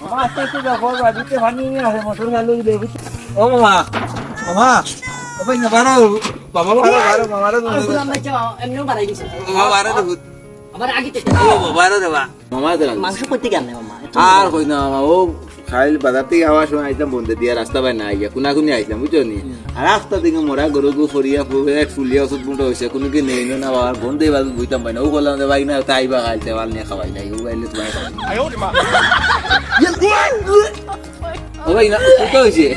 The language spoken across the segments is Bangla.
মামা আস্তে আস্তে দেখো বাড়িতে পানি নিয়ে আসে মোটর চালু দিলে ও মামা মামা ও ভাই না বারো বাবা বারো মামারে এমনিও বাড়াই দিছে মামা বারো দেবো আমার আগে থেকে ও বারো দেবা মামা দেবা মাংস করতে গেল না মামা আর কই না মামা ও খাইল বাজার থেকে আওয়ার সময় আইতাম বন্ধে দিয়া রাস্তা বাই না আইয়া কোনাকুনি আইতাম বুঝছো নি আর রাস্তা থেকে মোরা গরু গু ফরিয়া ফুলিয়া ওষুধ মুটো হয়েছে কোনো কি নেই না বাবার বন্ধে বাজু বুঝতাম পাই না ও বললাম যে ভাই না তাই বা খাইছে ওয়াল নিয়ে খাওয়াই নাই ও গাইলে তোমার ও ভাই না কত হয়েছে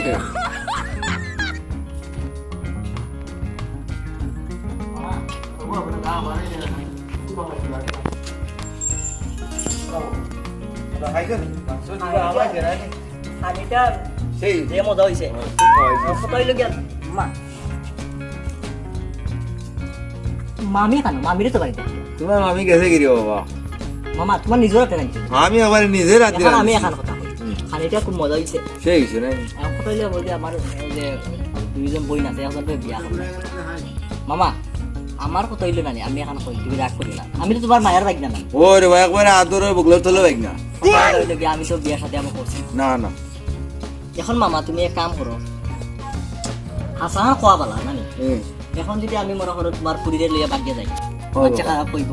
মামি কেন মামিরে তো বাড়িতে তোমার মামি গেছে গিরি বাবা মামা তোমার নিজের একটা নাকি আমি আবার নিজে রাতে এখন আমি এখন কথা কই খানিটা খুব মজা হইছে সেই হইছে না এখন কথা হইলে বলি আমার যে দুইজন বই না এখন তো বিয়া হবে মামা আমার কথা হইলো না আমি এখন কই তুমি রাগ করি না আমি তো তোমার মায়ের বাইক না ওরে ভাই একবার আদরে বগলের তলে বাইক না আমি তো বিয়ার সাথে আমার করছি না না এখন মামা তুমি এক কাম করো হাসাহা খোয়া বালা মানে এখন যদি আমি মনে করো তোমার পুরীরে লইয়া বাগিয়ে যাই বাচ্চা খারাপ হইব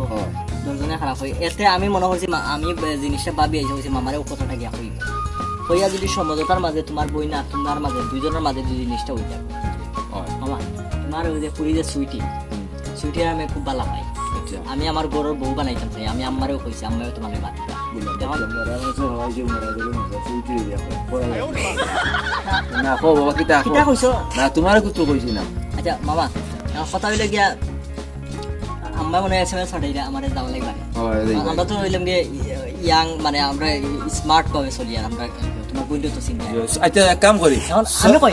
দুজনে খারাপ হই এতে আমি মনে করছি আমি জিনিসটা ভাবি আইছি হইছে মামারে ও কথাটা গিয়া হইব হইয়া যদি সমঝোতার মাঝে তোমার বই না তোমার মাঝে দুইজনের মাঝে দুই জিনিসটা হই যাবে মামা তোমার ওই যে পুরী যে সুইটি আমি খুব ভালো পাই আমি আমার গরুর বউ বানাইতাম চাই আমি আম্মারেও কইছি আম্মাও তোমার বাদ না কো বাবা কিতা কিতা কইছো না তোমার কিছু কইছি না আচ্ছা মামা কথা হইলে গিয়া আম্মা মনে আছে ছড়াইরা আমারে যাওয়া লাগবে আমরা তো হইলাম গিয়ে ইয়াং মানে আমরা স্মার্ট ভাবে চলি আর আমরা তোমার বইলে তো চিনি আচ্ছা এক কাম করি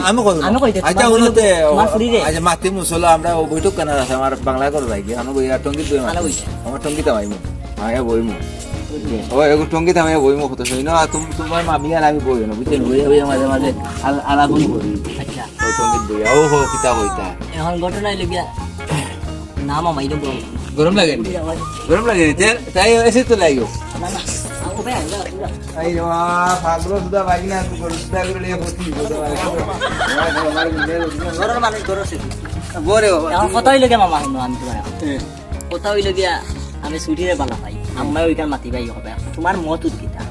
আমি কই আচ্ছা উনতে আচ্ছা মাতি মুসলা আমরা বইটক কেন আছে আমার বাংলা করে যাই আমি বই আর টঙ্গি বই আমার টঙ্গি তামাইমু আয়া বইমু ও এগো টঙ্গি তামাইয়া বইমু কত সই না তুমি তোমার মামি আর আমি বই না বুঝছেন বই মাঝে মাঝে আলাগুন করি আচ্ছা ও টঙ্গি বই ও হো কিতা হইতা এখন ঘটনা হইলো গিয়া না মামা এটা গরম লাগে তাই এসে তো লাগিও আই মা ফাগলো সুদা বাগিনা তু গরু সুদা করে লিয়ে বসি ঘরের মানুষ ঘর আছে বরে এখন কথা হইলো গিয়া মামা আমি তোমার কথা হইলো গিয়া আমি ছুটিরে বালা পাই আম্মাই ওইখান মাতি পাই হবে তোমার মত উৎকিতা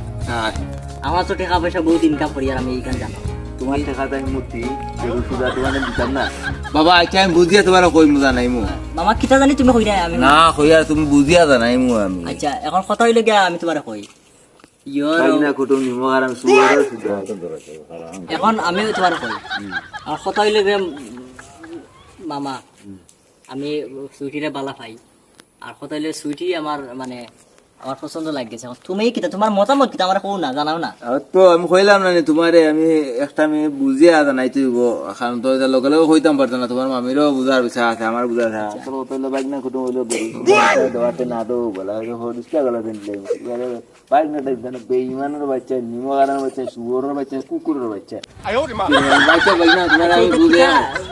আমার তো টাকা পয়সা বহুত ইনকাম করি আর আমি এইখান জানো তোমার টাকা তাই মুতি গরু সুদা তোমার দিতাম না বাবা আচ্ছা আমি বুঝিয়া তোমার কই মুজা নাই মু মামা কিতা জানি তুমি কই না আমি না কইয়া তুমি বুঝিয়া জানাই মু আমি আচ্ছা এখন কথা হইলো গিয়া আমি তোমার কই না কুটুম নিমো আর আমি সুয়ার সুদা এখন আমি তোমার কই আর কথা হইলো গিয়া মামা আমি সুইটিরে বালা পাই আর কথা হইলো সুইটি আমার মানে আমার পছন্দ লাগছে তুমি কিতা তোমার মতামত কিতা আমার কও না জানাও না তো আমি কইলাম না তোমারে আমি একটা আমি বুঝিয়া জানাই তুইব কারণ তো এটা লগে লগে কইতাম পারতাম না তোমার মামিরও বুঝার বিষয় আছে আমার বুঝার আছে তো তো বাইক না কুটুম হইলো দেওয়াতে না দো বলা হরিস্তা গলা দেন বাইক না দেখ না বেঈমানের বাচ্চা নিমগানের বাচ্চা সুবরের বাচ্চা কুকুরের বাচ্চা বাচ্চা বাইক না তোমার আমি বুঝিয়া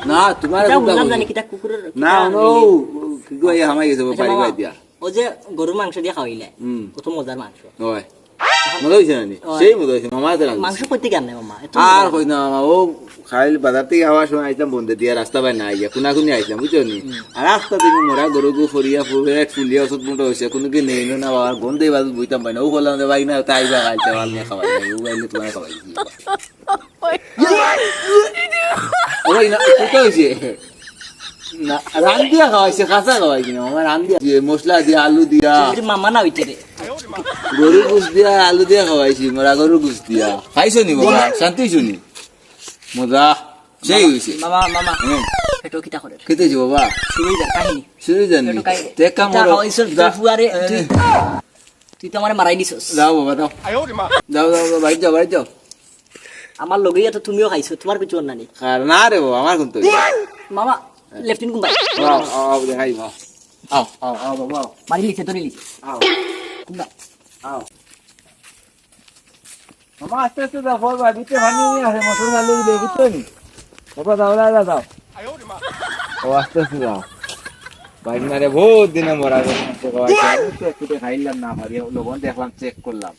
না তোমার জানি কিতা কুকুরের না নো কি কই হামাই গেছে বাড়ি বাই দিয়া ও যে গরুর মাংস দিয়ে খাওয়াইলে কত মজার মাংস হয় মজা হইছে না সেই মজা হইছে মামা দেন মাংস করতে কেন মামা আর কই না মামা ও খাইল বাজার থেকে আওয়ার সময় আইতাম বন্ধে দিয়া রাস্তা বাই না আইয়া কোনাকুনি আইতাম বুঝছো নি আর রাস্তা থেকে মোরা গরু গু ফরিয়া ফুলিয়া ওষুধ মুটো হয়েছে কোনো কি নেই না বাবার বন্ধে বাজু বুঝতাম পাই না ও বললাম যে ভাই না তাই বা খাইতে ভাল নিয়ে খাওয়াই ও গাইলে তোমার খাওয়াই ও ভাই না কত হয়েছে না রান দিয়া খাওয়াইছে কাঁচা খাওয়াই কিনা আমার রান দিয়া মশলা দিয়া আলু দিয়া মামা না হইতে রে গরুর গুছ দিয়া আলু দিয়া খাওয়াইছি মোরা গরুর গুছ দিয়া খাইছো নি বাবা শান্তি শুনি মজা সেই হইছে মামা মামা এটো কিটা করে খেতেছি বাবা শুরুই যা কাহিনী শুরু জানি তে কাম করো ফুয়ারে তুই তো আমারে মারাই দিছস দাও বাবা দাও দাও দাও বাড়ি যাও বাড়ি যাও আমার লগেই তো তুমিও খাইছো তোমার কিছু না নি আর না রে বাবা আমার কোন তো মামা লেফটিন কুম্বাই আও দেখাই বাবা আও বাবা মারি লিখে ধরে লিখে আও কুম্বা আও মামা আস্তে আস্তে দাও ফল বাড়িতে পানি নিয়ে আসে মোটর চালু দিলে বুঝছো নি বাবা দাও দাও ও আস্তে আস্তে দাও বাইক না রে বহুত দিনে মরা গেছে একটু খাইলাম না মারি লবণ দেখলাম চেক করলাম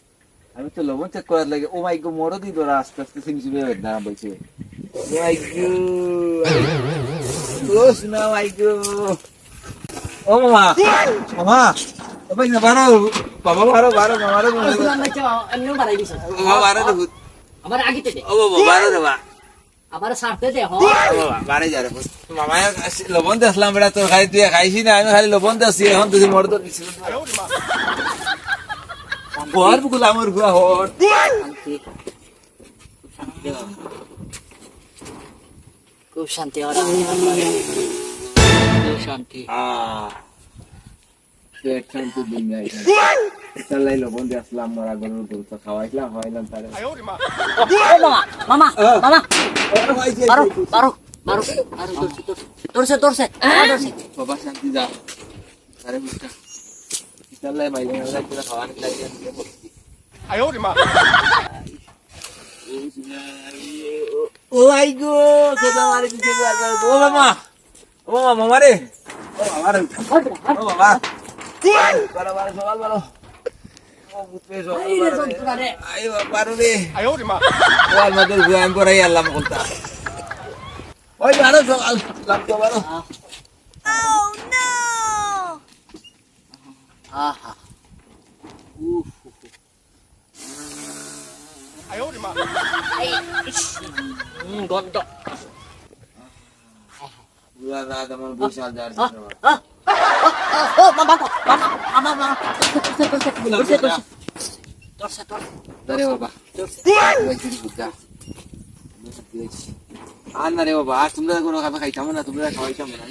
আমি তো লবণ চেক করার লাগে ও মাই গো মোরও দি তোরা আস্তে আস্তে সিমসিমে বেদনা বলছে ও মাই গো ও শোনা মাই গো ও মামা মামা ও ভাই না বারো বাবা বারো বারো মামারও এমনিও বাড়াই দিছে বাবা বারো রে আবার আগিতে দে ও বাবা বারো রে বা আবার সারতে দে হ বাবা বারে যা রে মামা লবণ দেখলাম বেটা তোর খাই তুই খাইছি না আমি খালি লবণ দেখছি এখন তুই মোর তো দিছিল ঘর বুকুল আমার গুয়া হর খুব শান্তি হয় খুব শান্তি পেট শান্তি দিন যাই চালাই লবণ দেখলাম মরা গরুর গরু তো খাওয়াইলাম খাওয়াইলাম তারে ও মামা মামা মামা পারো পারো পারো পারো তোরছে তোরছে তোরছে বাবা শান্তি যা আরে বুঝটা চালাই মাইলে তোরা খাওয়ানি লাগে ও আই গো কেদা মারে দিতে ও মামা মামা রে ও মামা রে ও বাবা বারো বারো সকাল বারো ও বুঝতে সকাল আই বারো রে ও আমাদের গুয়াম করাই আল্লাহ বলতা ওই বারো সকাল লাগতো বারো আহা গন্ধ বুয়া রাত আমার বৈশাল যার ও মামা মামা মামা মামা তোরছে তোরছে তোরছে তোর দারে বাবা ওই চুরি বুদ্ধা আর না রে বাবা আর তোমরা কোনো খাবে খাইতাম না তোমরা খাওয়াইতাম না